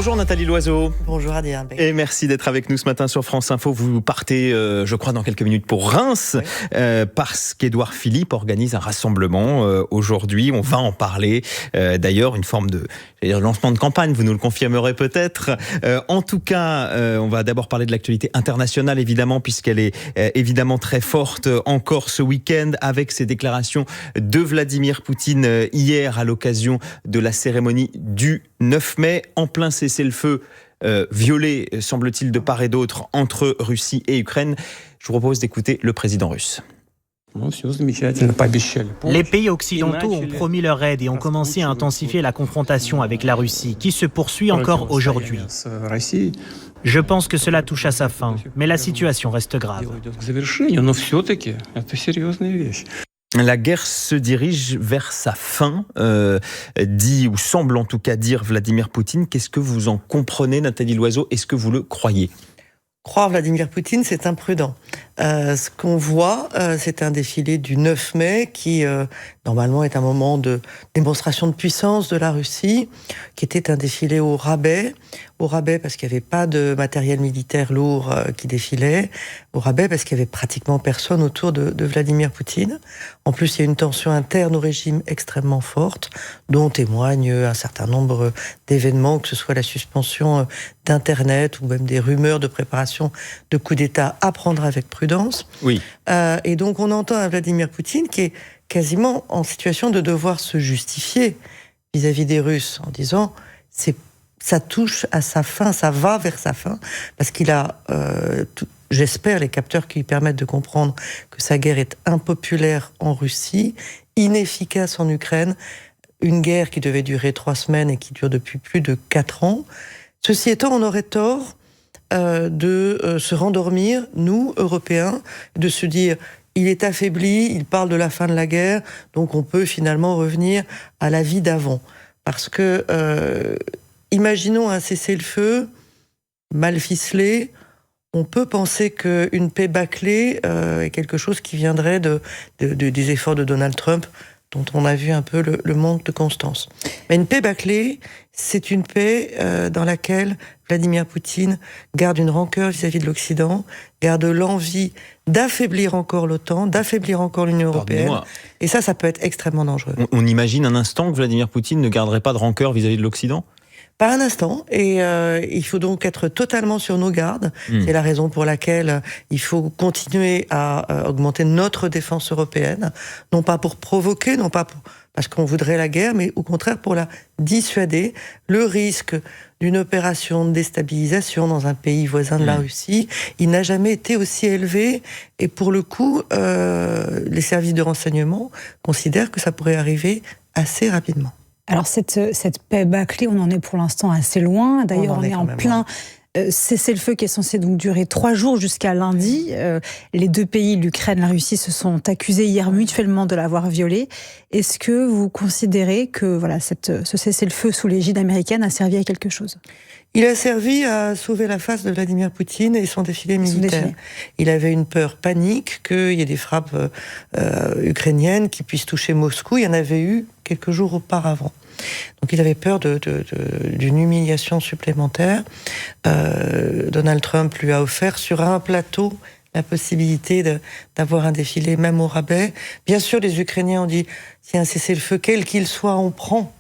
Bonjour Nathalie Loiseau. Bonjour Adi Herbert. Et merci d'être avec nous ce matin sur France Info. Vous partez, je crois, dans quelques minutes pour Reims, oui. Parce qu'Édouard Philippe organise un rassemblement aujourd'hui. On va en parler. D'ailleurs, une forme de lancement de campagne, vous nous le confirmerez peut-être. En tout cas, on va d'abord parler de l'actualité internationale, évidemment, puisqu'elle est évidemment très forte encore ce week-end, avec ces déclarations de Vladimir Poutine hier à l'occasion de la cérémonie du 9 mai, en plein cessez-le-feu violé, semble-t-il, de part et d'autre entre Russie et Ukraine. Je vous propose d'écouter le président russe. Les pays occidentaux ont promis leur aide et ont commencé à intensifier la confrontation avec la Russie, qui se poursuit encore aujourd'hui. Je pense que cela touche à sa fin, mais la situation reste grave. La guerre se dirige vers sa fin, dit ou semble en tout cas dire Vladimir Poutine. Qu'est-ce que vous en comprenez, Nathalie Loiseau? Est-ce que vous le croyez? Croire Vladimir Poutine, c'est imprudent. Ce qu'on voit, c'est un défilé du 9 mai qui, normalement, est un moment de démonstration de puissance de la Russie, qui était un défilé au rabais parce qu'il n'y avait pas de matériel militaire lourd qui défilait, au rabais parce qu'il n'y avait pratiquement personne autour de Vladimir Poutine. En plus, il y a une tension interne au régime extrêmement forte, dont témoignent un certain nombre d'événements, que ce soit la suspension d'Internet ou même des rumeurs de préparation de coup d'État à prendre avec prudence. Oui. Et donc on entend un Vladimir Poutine qui est quasiment en situation de devoir se justifier vis-à-vis des Russes en disant ça touche à sa fin, ça va vers sa fin, parce qu'il a, j'espère, les capteurs qui lui permettent de comprendre que sa guerre est impopulaire en Russie, inefficace en Ukraine, une guerre qui devait durer 3 semaines et qui dure depuis plus de 4 ans. Ceci étant, on aurait tort de se rendormir, nous, Européens, de se dire il est affaibli, il parle de la fin de la guerre, donc on peut finalement revenir à la vie d'avant. Parce que, imaginons un cessez-le-feu mal ficelé, on peut penser qu'une paix bâclée est quelque chose qui viendrait des efforts de Donald Trump, dont on a vu un peu le manque de constance. Mais une paix bâclée, c'est une paix dans laquelle Vladimir Poutine garde une rancœur vis-à-vis de l'Occident, garde l'envie d'affaiblir encore l'OTAN, d'affaiblir encore l'Union européenne. Et ça peut être extrêmement dangereux. On imagine un instant que Vladimir Poutine ne garderait pas de rancœur vis-à-vis de l'Occident ? Pas un instant, et il faut donc être totalement sur nos gardes. C'est la raison pour laquelle il faut continuer à augmenter notre défense européenne, non pas pour provoquer, non pas parce qu'on voudrait la guerre, mais au contraire pour la dissuader. Le risque d'une opération de déstabilisation dans un pays voisin de la Russie, il n'a jamais été aussi élevé, et pour le coup, les services de renseignement considèrent que ça pourrait arriver assez rapidement. Alors cette paix bâclée, on en est pour l'instant assez loin. D'ailleurs, on est en plein cessez-le-feu qui est censé donc durer 3 jours jusqu'à lundi. Les deux pays, l'Ukraine et la Russie, se sont accusés hier mutuellement de l'avoir violé. Est-ce que vous considérez que ce cessez-le-feu sous l'égide américaine a servi à quelque chose ? Il a servi à sauver la face de Vladimir Poutine et son défilé militaire. Il avait une peur panique qu'il y ait des frappes ukrainiennes qui puissent toucher Moscou. Il y en avait eu quelques jours auparavant. Donc il avait peur d'une humiliation supplémentaire. Donald Trump lui a offert sur un plateau la possibilité d'avoir un défilé même au rabais. Bien sûr, les Ukrainiens ont dit s'il y a un cessez-le-feu, quel qu'il soit, on prend.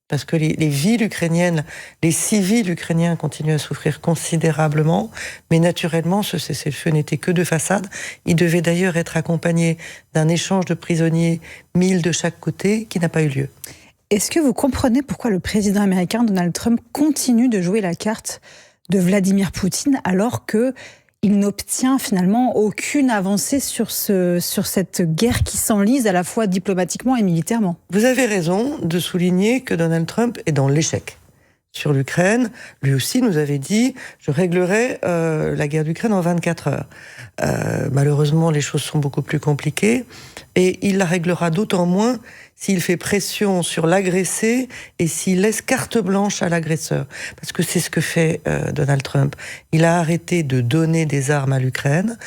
Parce que les villes ukrainiennes, les civils ukrainiens continuent à souffrir considérablement, mais naturellement, ce cessez-le-feu n'était que de façade. Il devait d'ailleurs être accompagné d'un échange de prisonniers, 1000 de chaque côté, qui n'a pas eu lieu. Est-ce que vous comprenez pourquoi le président américain Donald Trump continue de jouer la carte de Vladimir Poutine alors qu'il n'obtient finalement aucune avancée sur cette guerre qui s'enlise à la fois diplomatiquement et militairement? Vous avez raison de souligner que Donald Trump est dans l'échec. Sur l'Ukraine, lui aussi nous avait dit « je réglerai la guerre d'Ukraine en 24 heures ». Malheureusement, les choses sont beaucoup plus compliquées et il la réglera d'autant moins s'il fait pression sur l'agressé et s'il laisse carte blanche à l'agresseur. Parce que c'est ce que fait Donald Trump. Il a arrêté de donner des armes à l'Ukraine.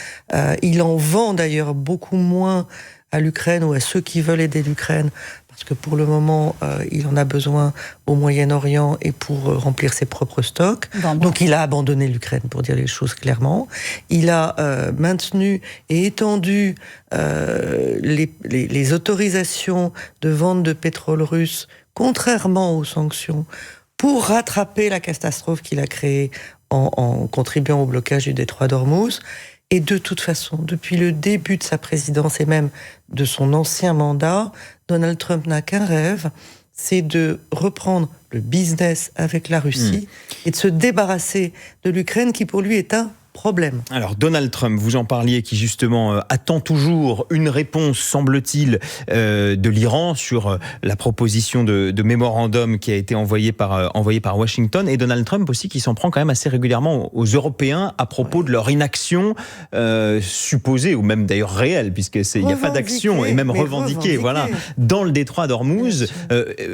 Il en vend d'ailleurs beaucoup moins à l'Ukraine ou à ceux qui veulent aider l'Ukraine parce que pour le moment, il en a besoin au Moyen-Orient et pour remplir ses propres stocks. Donc il a abandonné l'Ukraine, pour dire les choses clairement. Il a maintenu et étendu les autorisations de vente de pétrole russe, contrairement aux sanctions, pour rattraper la catastrophe qu'il a créée en contribuant au blocage du détroit d'Ormuz. Et de toute façon, depuis le début de sa présidence et même de son ancien mandat, Donald Trump n'a qu'un rêve, c'est de reprendre le business avec la Russie et de se débarrasser de l'Ukraine qui pour lui est un problème. Alors Donald Trump, vous en parliez, qui justement attend toujours une réponse, semble-t-il, de l'Iran sur la proposition de mémorandum qui a été envoyée par Washington, et Donald Trump aussi qui s'en prend quand même assez régulièrement aux Européens à propos de leur inaction supposée, ou même d'ailleurs réelle, puisqu'il n'y a pas d'action, et même revendiquée, voilà, dans le détroit d'Ormuz.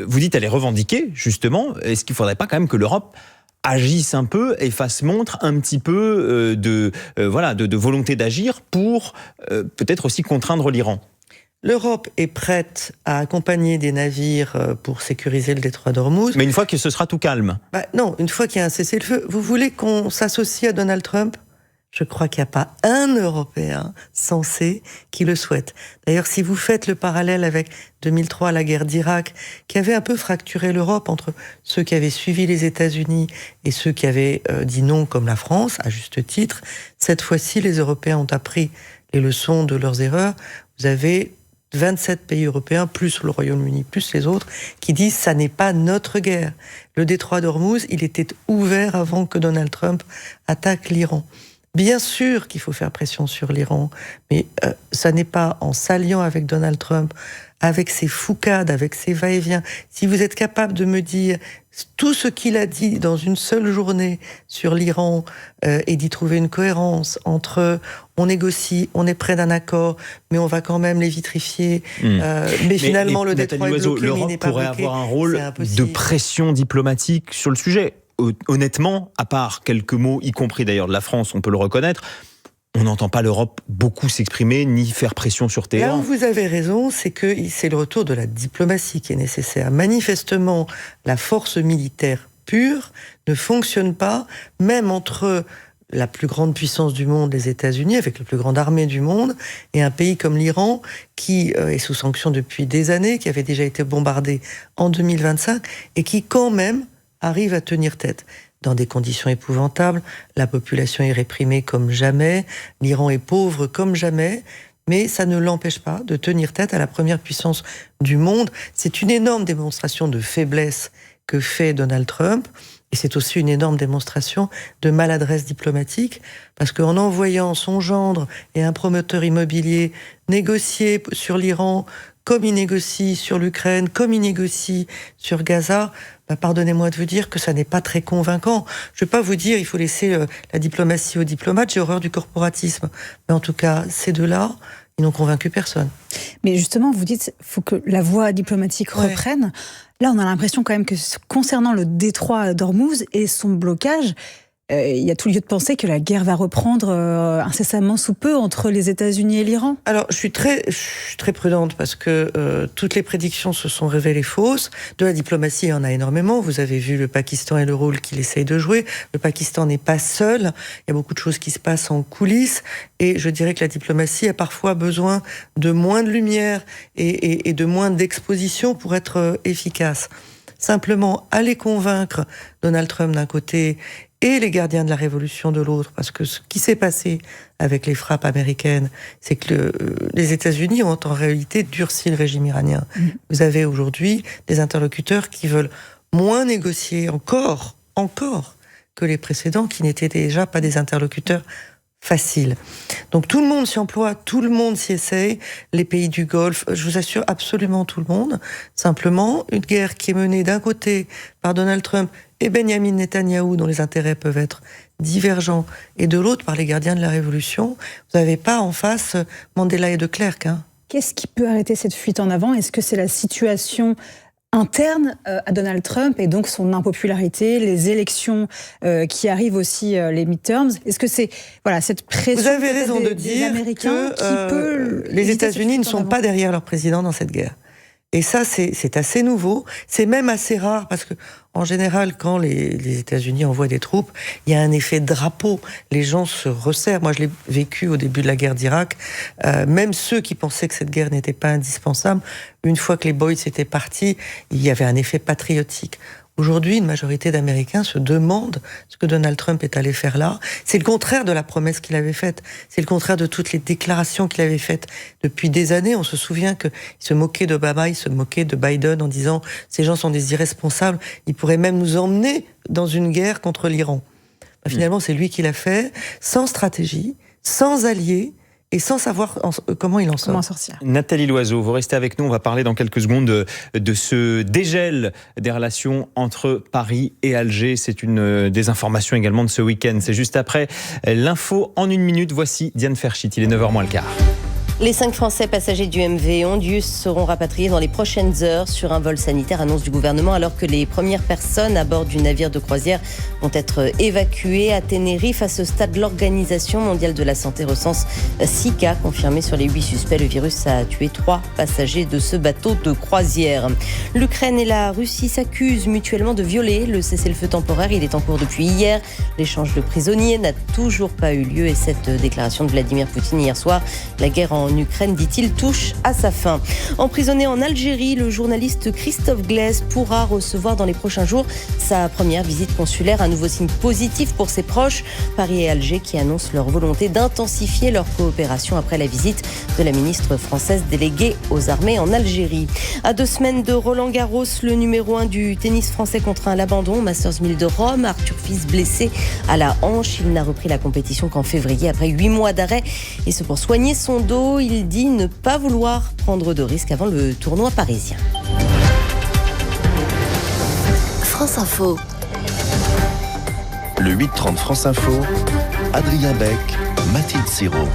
Vous dites elle est revendiquée, justement. Est-ce qu'il ne faudrait pas quand même que l'Europe agissent un peu et fassent montre un petit peu de volonté d'agir pour peut-être aussi contraindre l'Iran? L'Europe est prête à accompagner des navires pour sécuriser le détroit d'Ormuz. Mais une fois que ce sera tout calme. Non, une fois qu'il y a un cessez-le-feu. Vous voulez qu'on s'associe à Donald Trump ? Je crois qu'il n'y a pas un Européen sensé qui le souhaite. D'ailleurs, si vous faites le parallèle avec 2003, la guerre d'Irak, qui avait un peu fracturé l'Europe entre ceux qui avaient suivi les États-Unis et ceux qui avaient dit non, comme la France, à juste titre, cette fois-ci, les Européens ont appris les leçons de leurs erreurs. Vous avez 27 pays européens, plus le Royaume-Uni, plus les autres, qui disent « ça n'est pas notre guerre ». Le détroit d'Ormuz, il était ouvert avant que Donald Trump attaque l'Iran. Bien sûr qu'il faut faire pression sur l'Iran, mais ça n'est pas en s'alliant avec Donald Trump, avec ses foucades, avec ses va-et-vient. Si vous êtes capable de me dire tout ce qu'il a dit dans une seule journée sur l'Iran et d'y trouver une cohérence entre on négocie, on est près d'un accord, mais on va quand même les vitrifier. Mais finalement, le détroit est bloqué, mais il n'est pas bloqué. L'Europe pourrait avoir un rôle de pression diplomatique sur le sujet. Honnêtement, à part quelques mots, y compris d'ailleurs de la France, on peut le reconnaître, on n'entend pas l'Europe beaucoup s'exprimer ni faire pression sur Téhéran. Là où vous avez raison, c'est que c'est le retour de la diplomatie qui est nécessaire. Manifestement, la force militaire pure ne fonctionne pas, même entre la plus grande puissance du monde, les États-Unis, avec la plus grande armée du monde, et un pays comme l'Iran, qui est sous sanction depuis des années, qui avait déjà été bombardé en 2025, et qui quand même arrive à tenir tête. Dans des conditions épouvantables, la population est réprimée comme jamais, l'Iran est pauvre comme jamais, mais ça ne l'empêche pas de tenir tête à la première puissance du monde. C'est une énorme démonstration de faiblesse que fait Donald Trump, et c'est aussi une énorme démonstration de maladresse diplomatique, parce qu'en envoyant son gendre et un promoteur immobilier négocier sur l'Iran, comme il négocie sur l'Ukraine, comme il négocie sur Gaza, pardonnez-moi de vous dire que ça n'est pas très convaincant. Je ne vais pas vous dire il faut laisser la diplomatie aux diplomates, j'ai horreur du corporatisme. Mais en tout cas, ces deux-là, ils n'ont convaincu personne. Mais justement, vous dites qu'il faut que la voie diplomatique reprenne. Là, on a l'impression quand même que concernant le détroit d'Ormuz et son blocage, il y a tout lieu de penser que la guerre va reprendre incessamment sous peu entre les États-Unis et l'Iran. Alors, je suis très prudente parce que toutes les prédictions se sont révélées fausses. De la diplomatie, il y en a énormément. Vous avez vu le Pakistan et le rôle qu'il essaye de jouer. Le Pakistan n'est pas seul. Il y a beaucoup de choses qui se passent en coulisses. Et je dirais que la diplomatie a parfois besoin de moins de lumière et de moins d'exposition pour être efficace. Simplement, aller convaincre Donald Trump d'un côté et les gardiens de la révolution de l'autre, parce que ce qui s'est passé avec les frappes américaines, c'est que les États-Unis ont en réalité durci le régime iranien. Vous avez aujourd'hui des interlocuteurs qui veulent moins négocier encore que les précédents, qui n'étaient déjà pas des interlocuteurs faciles. Donc tout le monde s'y emploie, tout le monde s'y essaye, les pays du Golfe, je vous assure absolument tout le monde. Simplement, une guerre qui est menée d'un côté par Donald Trump et Benyamin Netanyahou, dont les intérêts peuvent être divergents, et de l'autre par les gardiens de la Révolution, vous n'avez pas en face Mandela et de Klerk. Qu'est-ce qui peut arrêter cette fuite en avant ? Est-ce que c'est la situation interne à Donald Trump et donc son impopularité, les élections qui arrivent aussi, les midterms? Est-ce que c'est cette pression? Vous avez raison de dire Américains que les États-Unis ne sont pas derrière leur président dans cette guerre. Et ça, c'est assez nouveau. C'est même assez rare parce que, en général, quand les États-Unis envoient des troupes, il y a un effet drapeau. Les gens se resserrent. Moi, je l'ai vécu au début de la guerre d'Irak. Même ceux qui pensaient que cette guerre n'était pas indispensable, une fois que les Boys étaient partis, il y avait un effet patriotique. Aujourd'hui, une majorité d'Américains se demandent ce que Donald Trump est allé faire là. C'est le contraire de la promesse qu'il avait faite. C'est le contraire de toutes les déclarations qu'il avait faites depuis des années. On se souvient qu'il se moquait d'Obama, il se moquait de Biden en disant « ces gens sont des irresponsables, ils pourraient même nous emmener dans une guerre contre l'Iran ». Finalement, c'est lui qui l'a fait, sans stratégie, sans alliés, et sans savoir comment il en sort. Comment sortir. Nathalie Loiseau, vous restez avec nous. On va parler dans quelques secondes de ce dégel des relations entre Paris et Alger. C'est une des informations également de ce week-end. C'est juste après l'info en 1 minute. Voici Diane Ferchit. Il est 9h moins le quart. Les 5 Français passagers du MV Ondius seront rapatriés dans les prochaines heures sur un vol sanitaire, annonce du gouvernement, alors que les premières personnes à bord du navire de croisière vont être évacuées à Tenerife. À ce stade, l'Organisation mondiale de la santé recense 6 cas confirmés sur les 8 suspects. Le virus a tué 3 passagers de ce bateau de croisière. L'Ukraine et la Russie s'accusent mutuellement de violer le cessez-le-feu temporaire. Il est en cours depuis hier. L'échange de prisonniers n'a toujours pas eu lieu et cette déclaration de Vladimir Poutine hier soir, la guerre en Ukraine, dit-il, touche à sa fin. Emprisonné en Algérie, le journaliste Christophe Glaise pourra recevoir dans les prochains jours sa première visite consulaire. Un nouveau signe positif pour ses proches. Paris et Alger qui annoncent leur volonté d'intensifier leur coopération après la visite de la ministre française déléguée aux armées en Algérie. À 2 semaines de Roland-Garros, le numéro 1 du tennis français contraint à l'abandon au Masters 1000 de Rome. Arthur Fils blessé à la hanche. Il n'a repris la compétition qu'en février après 8 mois d'arrêt. Et c'est pour soigner son dos. Il dit ne pas vouloir prendre de risques avant le tournoi parisien. France Info. Le 8h30 France Info, Adrien Beck, Mathilde Sirot.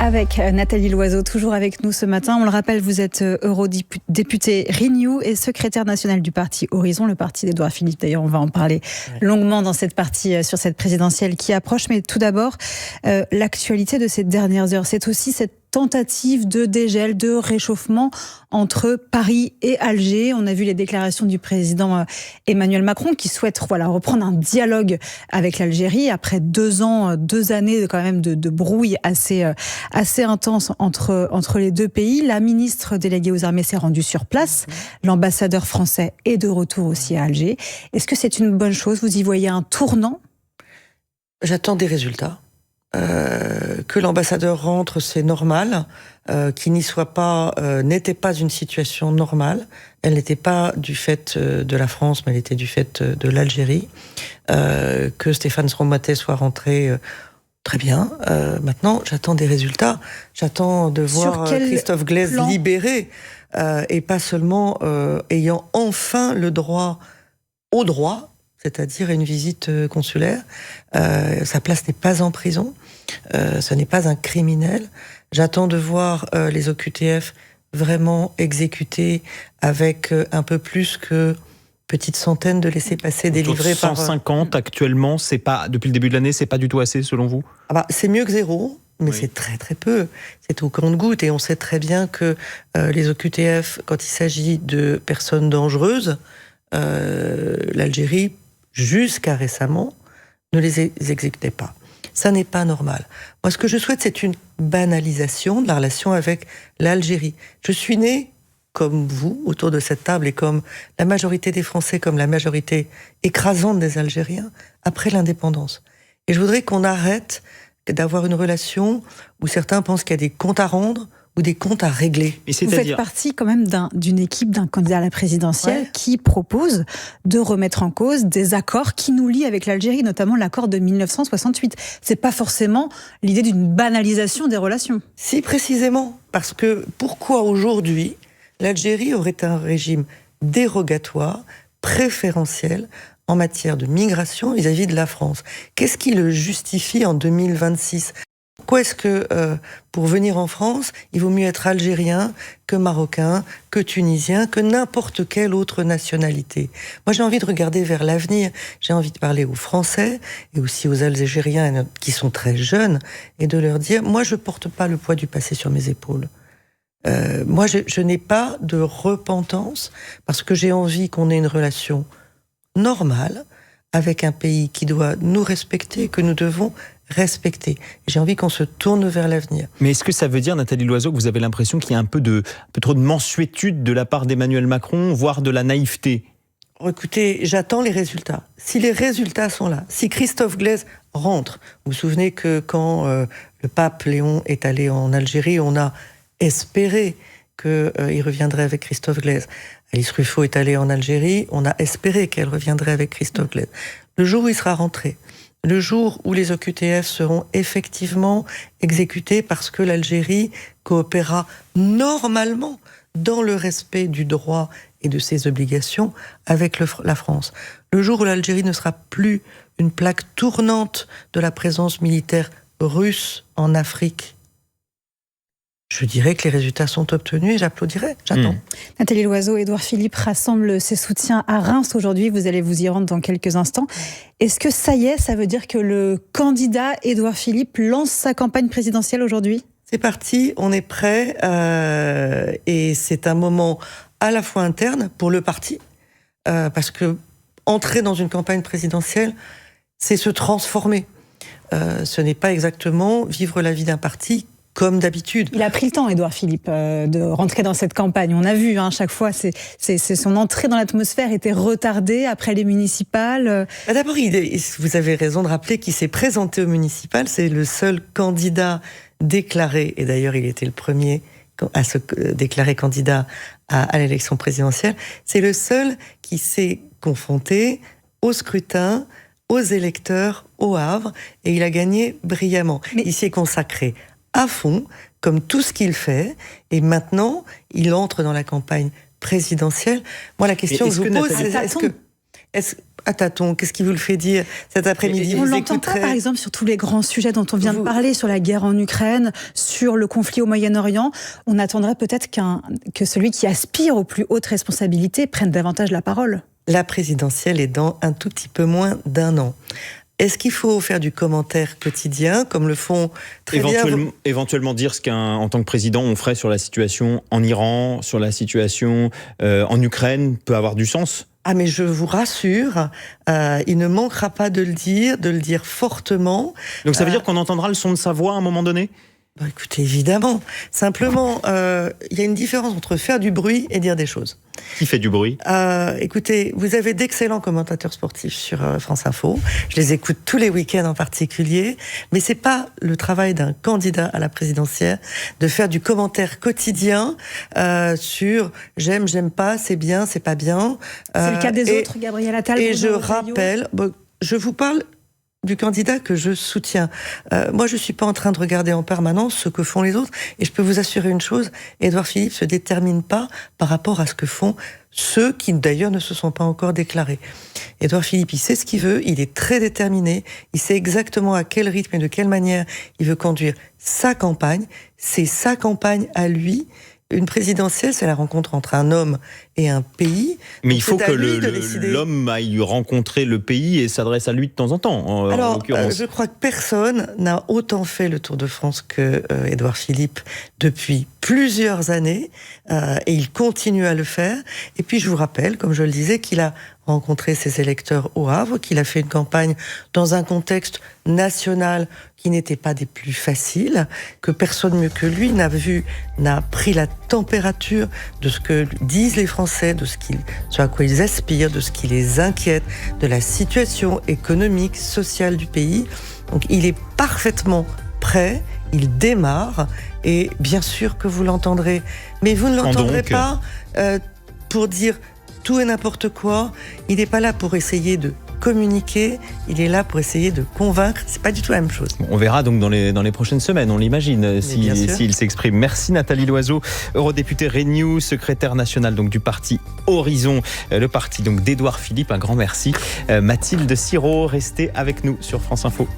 Avec Nathalie Loiseau, toujours avec nous ce matin. On le rappelle, vous êtes eurodéputée Renew et secrétaire nationale du parti Horizon, le parti d'Édouard Philippe. D'ailleurs, on va en parler longuement dans cette partie sur cette présidentielle qui approche. Mais tout d'abord, l'actualité de ces dernières heures, c'est aussi cette tentative de dégel, de réchauffement entre Paris et Alger. On a vu les déclarations du président Emmanuel Macron qui souhaite reprendre un dialogue avec l'Algérie après 2 années quand même de brouille assez intense entre les deux pays. La ministre déléguée aux armées s'est rendue sur place. L'ambassadeur français est de retour aussi à Alger. Est-ce que c'est une bonne chose? Vous y voyez un tournant? J'attends des résultats. Que l'ambassadeur rentre, c'est normal. Qu'il n'y soit pas, n'était pas une situation normale. Elle n'était pas du fait de la France, mais elle était du fait de l'Algérie. Que Stéphane Sromaté soit rentré, très bien. Maintenant, j'attends des résultats. J'attends de voir Christophe Glaise libéré et pas seulement ayant enfin le droit au droit, c'est-à-dire une visite consulaire. Sa place n'est pas en prison, ce n'est pas un criminel. J'attends de voir les OQTF vraiment exécutés avec un peu plus que petite centaine de laissez-passer délivrés par... 150 actuellement, c'est pas, depuis le début de l'année, c'est pas du tout assez selon vous? C'est mieux que 0. Mais c'est très très peu, c'est au compte-gouttes et on sait très bien que les OQTF, quand il s'agit de personnes dangereuses, l'Algérie, jusqu'à récemment, ne les exécutait pas. Ça n'est pas normal. Moi, ce que je souhaite, c'est une banalisation de la relation avec l'Algérie. Je suis né, comme vous, autour de cette table, et comme la majorité des Français, comme la majorité écrasante des Algériens, après l'indépendance. Et je voudrais qu'on arrête d'avoir une relation où certains pensent qu'il y a des comptes à rendre ou des comptes à régler. Vous faites partie quand même d'une équipe d'un candidat à la présidentielle qui propose de remettre en cause des accords qui nous lient avec l'Algérie, notamment l'accord de 1968. C'est pas forcément l'idée d'une banalisation des relations. Si, précisément. Parce que pourquoi aujourd'hui l'Algérie aurait un régime dérogatoire, préférentiel, en matière de migration vis-à-vis de la France? Qu'est-ce qui le justifie en 2026? Pourquoi est-ce que, pour venir en France, il vaut mieux être algérien que marocain, que tunisien, que n'importe quelle autre nationalité? Moi, j'ai envie de regarder vers l'avenir. J'ai envie de parler aux Français et aussi aux Algériens qui sont très jeunes et de leur dire, moi, je porte pas le poids du passé sur mes épaules. Moi, je n'ai pas de repentance parce que j'ai envie qu'on ait une relation normale avec un pays qui doit nous respecter, que nous devons respecter. J'ai envie qu'on se tourne vers l'avenir. Mais est-ce que ça veut dire, Nathalie Loiseau, que vous avez l'impression qu'il y a un peu trop de mansuétude de la part d'Emmanuel Macron, voire de la naïveté ? Écoutez, j'attends les résultats. Si les résultats sont là, si Christophe Glaise rentre, vous vous souvenez que quand le pape Léon est allé en Algérie, on a espéré qu'il reviendrait avec Christophe Glaise. Alice Ruffo est allée en Algérie, on a espéré qu'elle reviendrait avec Christophe Glaise. Le jour où il sera rentré, le jour où les OQTF seront effectivement exécutés parce que l'Algérie coopérera normalement dans le respect du droit et de ses obligations avec la France. Le jour où l'Algérie ne sera plus une plaque tournante de la présence militaire russe en Afrique, je dirais que les résultats sont obtenus et j'applaudirai, j'attends. Nathalie Loiseau, Édouard Philippe rassemble ses soutiens à Reims aujourd'hui, vous allez vous y rendre dans quelques instants. Est-ce que ça y est, ça veut dire que le candidat Édouard Philippe lance sa campagne présidentielle aujourd'hui ? C'est parti, on est prêt et c'est un moment à la fois interne pour le parti, parce que entrer dans une campagne présidentielle, c'est se transformer. Ce n'est pas exactement vivre la vie d'un parti comme d'habitude. Il a pris le temps, Édouard Philippe, de rentrer dans cette campagne. On a vu, chaque fois, son entrée dans l'atmosphère était retardée après les municipales. D'abord, vous avez raison de rappeler qu'il s'est présenté aux municipales. C'est le seul candidat déclaré, et d'ailleurs, il était le premier à se déclarer candidat à l'élection présidentielle. C'est le seul qui s'est confronté au scrutin, aux électeurs, au Havre, et il a gagné brillamment. Mais il s'y est consacré à fond, comme tout ce qu'il fait, et maintenant, il entre dans la campagne présidentielle. Moi, la question que je vous pose, c'est à tâtons, qu'est-ce qui vous le fait dire cet après-midi? On ne l'entend pas, par exemple, sur tous les grands sujets dont on vient de parler, sur la guerre en Ukraine, sur le conflit au Moyen-Orient. On attendrait peut-être que celui qui aspire aux plus hautes responsabilités prenne davantage la parole. La présidentielle est dans un tout petit peu moins d'un an. Est-ce qu'il faut faire du commentaire quotidien, comme le font très bien... Éventuellement dire ce qu'en tant que président, on ferait sur la situation en Iran, sur la situation en Ukraine, peut avoir du sens ? Ah, mais je vous rassure, il ne manquera pas de le dire fortement. Donc ça veut dire qu'on entendra le son de sa voix à un moment donné ? Écoutez, évidemment. Simplement, il y a une différence entre faire du bruit et dire des choses. Qui fait du bruit ? Écoutez, vous avez d'excellents commentateurs sportifs sur France Info. Je les écoute tous les week-ends en particulier. Mais c'est pas le travail d'un candidat à la présidentielle de faire du commentaire quotidien sur j'aime pas, c'est bien, c'est pas bien. C'est le cas des autres, Gabriel Attal. Et je rappelle, je vous parle du candidat que je soutiens. Moi, je suis pas en train de regarder en permanence ce que font les autres, et je peux vous assurer une chose, Édouard Philippe se détermine pas par rapport à ce que font ceux qui, d'ailleurs, ne se sont pas encore déclarés. Édouard Philippe, il sait ce qu'il veut, il est très déterminé, il sait exactement à quel rythme et de quelle manière il veut conduire sa campagne. C'est sa campagne à lui. Une présidentielle, c'est la rencontre entre un homme et un pays. Mais il faut que l'homme aille rencontrer le pays et s'adresse à lui de temps en temps, en l'occurrence. Je crois que personne n'a autant fait le Tour de France que Édouard Philippe depuis plusieurs années, et il continue à le faire. Et puis je vous rappelle, comme je le disais, qu'il a rencontré ses électeurs au Havre, qu'il a fait une campagne dans un contexte national qui n'était pas des plus faciles, que personne mieux que lui n'a pris la température de ce que disent les Français, de ce à quoi ils aspirent, de ce qui les inquiète, de la situation économique, sociale du pays. Donc il est parfaitement prêt, il démarre, et bien sûr que vous l'entendrez. Mais vous ne l'entendrez pas pour dire tout et n'importe quoi. Il n'est pas là pour essayer de communiquer, il est là pour essayer de convaincre. C'est pas du tout la même chose. On verra donc dans les prochaines semaines, on l'imagine, s'il s'exprime. Merci Nathalie Loiseau, eurodéputée Renew, secrétaire nationale donc du parti Horizon, le parti donc d'Édouard Philippe. Un grand merci. Mathilde Siraud, restez avec nous sur France Info.